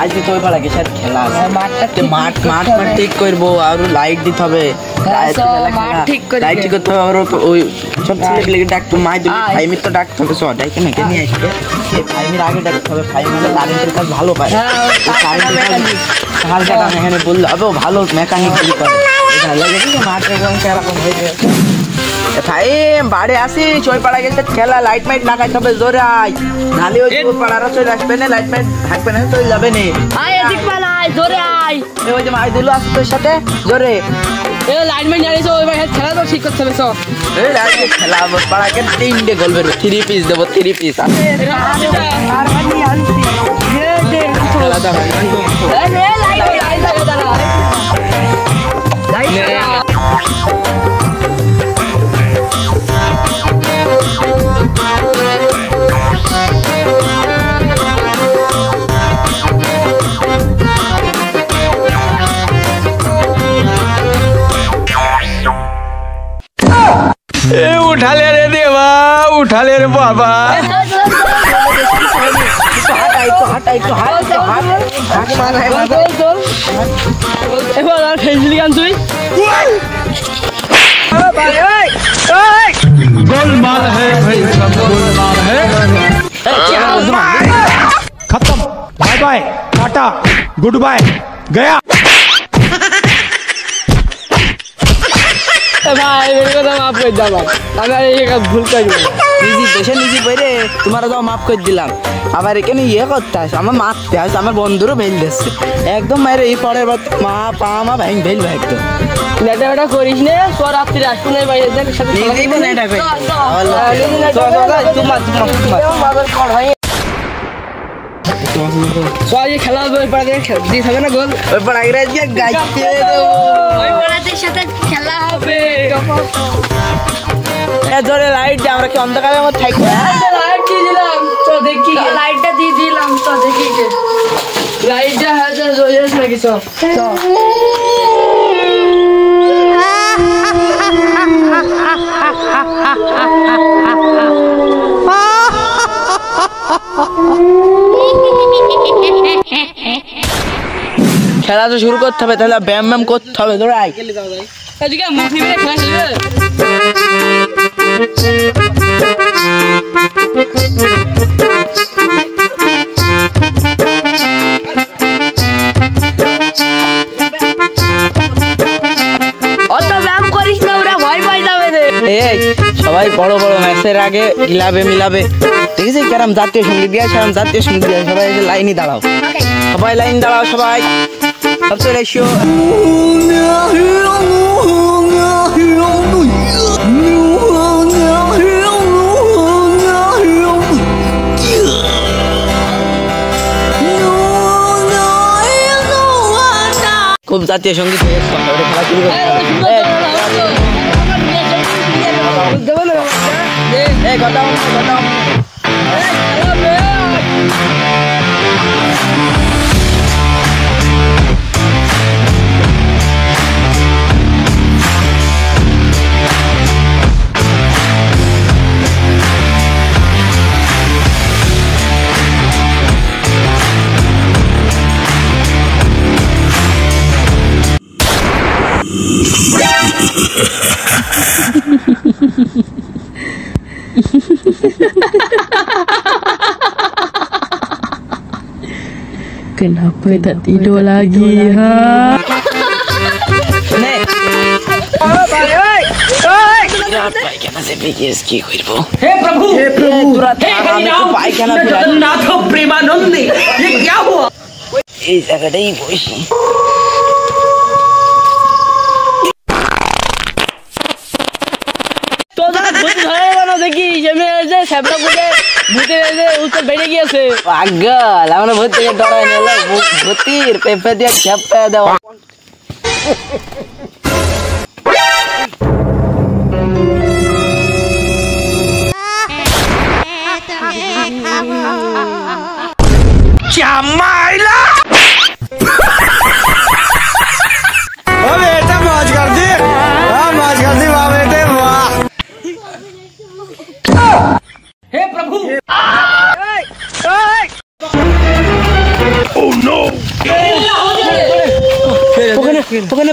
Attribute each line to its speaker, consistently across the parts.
Speaker 1: আজকে তোর পাড়া কিসের খেলা আছে? মাঠ ঠিক করবো, আর লাইট দিতে হবে, লাইট ঠিক করতে হবে, আর ওই সব ছেলেগুলোকে ডাকতো, ফাইমির তো ডাকতে হবে, সব ডাইকে নাকি নিয়ে আসবে। ফাইমির আগে ডাকতে হবে, ফাইমির কারেন্টের কাজ ভালো পায়, হালকা দাম এখানে বললে হবে, ভালো মেকানিক করে। মাঠের এরকম হয়েছে বাড়ি আসি ওই পাড়া গেছে খেলা, লাইট মাইট না খাইতে হবে, জোরে আয়, নালে ওই পাড়ারা চলে আসবে না, লাইট মাইট থাকবে না, চলে যাবে না। জোরে আয়, ওই যে মাই দিল আসছে তোর সাথে, জোরে
Speaker 2: লাইট মাইট জানিস ওই খেলা তো ঠিক করতে হবে। সব
Speaker 1: খেলা পাড়াকে 3টে গোল বেরো, 3 পিস দেবো, 3 পিস
Speaker 3: उठा ले रे देवा, उठा ले रे बाबा। गोलमाल है भाई, सब गोलमाल है। खत्म, bye bye, tata, goodbye, गया।
Speaker 2: ভাই মাফ করে দাও, ভুল করে
Speaker 1: নিজে বেড়ে তোমার দাও মাফ করে দিলাম। আবার এখানে ইয়ে করতে আস, আমার মারতে আস, আমার বন্ধুরও ভেল দিচ্ছে একদম, মায়ের এই পরের বার মা পা মা ভাই ভেলবে একদম।
Speaker 2: নেটা করিস নে, রাত্রি আসবো না বাইরে খেলা হবে, দিতে হবে না গোল,
Speaker 1: ওই পাড়া গাইতে
Speaker 2: সাথে খেলা হবে।
Speaker 1: ধরে লাইট আমরা কি অন্ধকারের মধ্যে থাকবো?
Speaker 2: লাইট দিয়ে দিলাম তো দেখি, লাইটটা দিয়ে দিলাম তো দেখি, লাইটটা হাজার জ্বলে নাকি সব।
Speaker 1: খেলা তো শুরু করতে হবে, তাহলে ব্যায়াম ব্যায়াম করতে হবে, দৌড়াই। সবাই বড় বড় ম্যাচের আগে গিলাবে মিলাবে, দেখেছি কেরম জাতীয় সঙ্গীত দিয়ে, সেরকম জাতীয় সঙ্গীত দিয়ে সবাই লাইনই দাঁড়াও, সবাই লাইন দাঁড়াও, সবাই সব চলে এসো। খুব জাতীয় সঙ্গীত খেলা শুরু
Speaker 2: Kenapa tak tidur lagi, ha?
Speaker 3: हे प्रभु, जगन्नाथ प्रेमानंद, ये क्या हुआ?
Speaker 1: এই জায়গাটাই বসি।
Speaker 2: দেখি উত্তর বেড়ে গিয়েছে,
Speaker 1: পাগল আমরা ভূত থেকে ডরাই নিল, ভূতির পেঁপে দিয়ে খেপে দেওয়া।
Speaker 3: माइला बेटा मौज कर दी, मौज कर दी वाह बेटे वाह। हे प्रभु
Speaker 1: ওখানে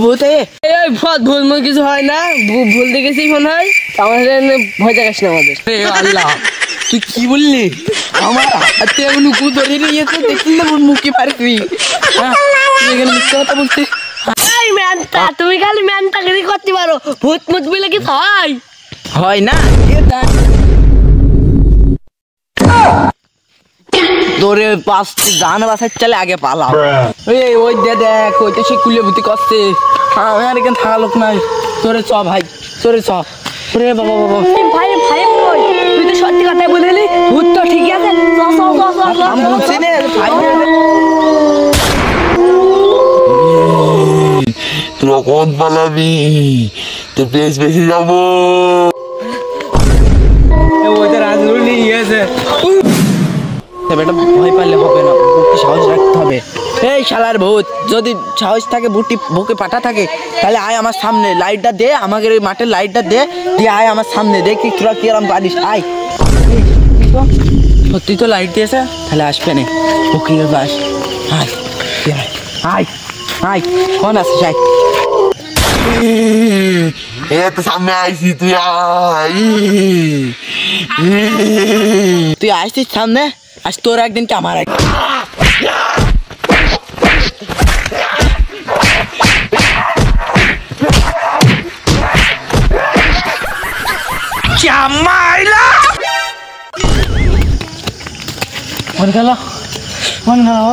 Speaker 1: ভূত
Speaker 2: এই ভুল মন কিছু হয় না, ভুল দেখেছি মনে হয়। আমাদের ভয় দেখাস না আমাদের।
Speaker 1: আল্লাহ তুই কি বললি? আমার হাতে এমন কু ধরে নিয়েছে, দেখলি না মুখে পারবি? এখানে মিথ্যা কথা বলছিস।
Speaker 2: তুমি খালি ম্যানটাগিরি করতে পারো, ভূত মুত বলে কি
Speaker 1: হয় না? তোরে পাঁচ জান বাসার চলে আগে পালাও। ওই দেখ ওই তো সে কুলে ভূতি করছে। আমার এখানে থাকা লোক নাই। তোরে চ ভাই, তোরে চ। রে বাবা বাবা
Speaker 2: ভাই ভাই তুই তো সত্যি কথাই বললি, ভূত তো ঠিকই আছে।
Speaker 1: আমি বলছি না ভাই,
Speaker 4: তোরা কোন পালাবি? তো বেশি যাবো।
Speaker 1: ওইটা রাজগুরু নিয়ে গিয়েছে। বেটা ভয় পাইলে হবে না, বুকে সাহস রাখতে হবে। এই শালার ভূত, যদি সাহস থাকে বুকে পাঠা থাকে, তাহলে আয় আমার সামনে, লাইটটা দে আমাকে, ওই মাঠের লাইটটা দে, দিয়ে আয় আমার সামনে, দেখি তোরা কিরম পারিস। আয়, সত্যি তো লাইট দিয়েছে, তাহলে আসবে না। বুকে বাস, আয় আয় আয়, কোন আসিস? আয়,
Speaker 4: তো সামনে আইসি, তুই
Speaker 1: তুই আসছিস সামনে, আজ তোর একদিন কি আমার একদিন। মন গেল, মন গেল।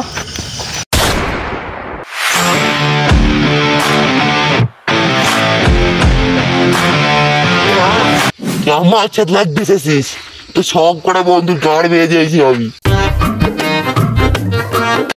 Speaker 4: আমার সাথে লাগতেছিস তো সব করে বন্ধু গাড় বেয়ে দিয়েছি আমি।